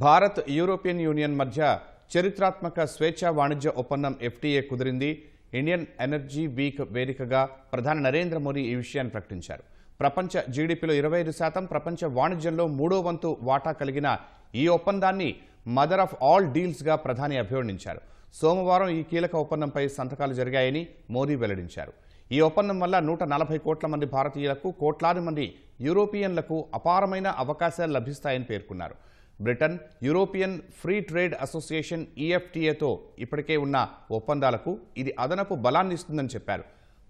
Bharat European union మధ్య చరిత్రాత్మక స్వేచ్ఛా వాణిజ్య ఒప్పందం ఎఫ్టీఏ కుదిరింది. ఇండియన్ ఎనర్జీ వీక్ వేదికగా ప్రధాని నరేంద్ర మోదీ ఈ విషయాన్ని ప్రకటించారు. ప్రపంచ జీడీపీలో 25%, ప్రపంచ వాణిజ్యంలో 3వ వంతు వాటా కలిగిన ఈ ఒప్పందాన్ని మదర్ ఆఫ్ ఆల్ డీల్స్ గా ప్రధాని అభివర్ణించారు. సోమవారం ఈ కీలక ఒప్పందంపై సంతకాలు జరిగాయని మోదీ వెల్లడించారు. ఈ ఒప్పందం వల్ల 140 కోట్ల మంది భారతీయులకు, కోట్లాది మంది యూరోపియన్లకు అపారమైన అవకాశాలు లభిస్తాయని పేర్కొన్నారు. Britain, European free trade association ఈఎఫ్టీఏతో ఇప్పటికే ఉన్న ఒప్పందాలకు ఇది అదనపు బలాన్ని ఇస్తుందని చెప్పారు.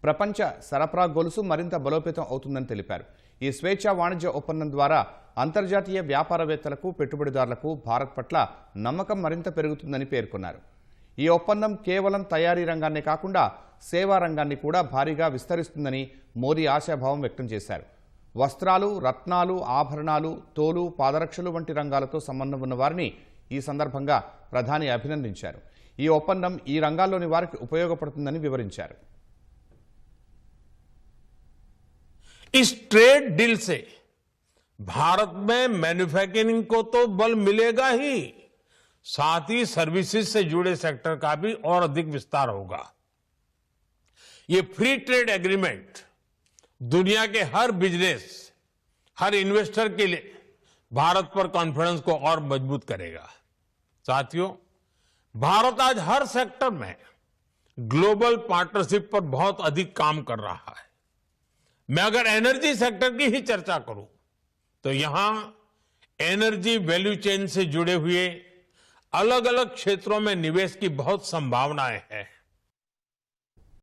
ప్రపంచ సరఫరా గొలుసు మరింత బలోపేతం అవుతుందని తెలిపారు. ఈ స్వేచ్ఛా వాణిజ్య ఒప్పందం ద్వారా అంతర్జాతీయ వ్యాపారవేత్తలకు, పెట్టుబడిదారులకు భారత్ పట్ల నమ్మకం మరింత పెరుగుతుందని పేర్కొన్నారు. ఈ ఒప్పందం కేవలం తయారీ రంగాన్నే కాకుండా సేవా రంగాన్ని కూడా భారీగా విస్తరిస్తుందని మోదీ ఆశాభావం వ్యక్తం చేశారు. వస్త్రాలు, రత్నాలు, ఆభరణాలు, తోలు, పాదరక్షలు వంటి రంగాలతో సంబంధం ఉన్న వారిని ఈ సందర్భంగా ప్రధాని అభినందించారు. ఈ ఒప్పందం ఈ రంగాల్లోని వారికి ఉపయోగపడుతుందని వివరించారు. इस ट्रेड डील से भारत में मैन्युफैक्चरिंग को तो बल मिलेगा ही, साथ ही सर्विसेज से जुड़े सेक्टर का भी और अधिक विस्तार होगा। ये फ्री ट्रेड एग्रीमेंट दुनिया के हर बिजनेस, हर इन्वेस्टर के लिए भारत पर कॉन्फिडेंस को और मजबूत करेगा। साथियों, भारत आज हर सेक्टर में ग्लोबल पार्टनरशिप पर बहुत अधिक काम कर रहा है। मैं अगर एनर्जी सेक्टर की ही चर्चा करूं तो यहां एनर्जी वैल्यू चेन से जुड़े हुए अलग अलग क्षेत्रों में निवेश की बहुत संभावनाएं हैं।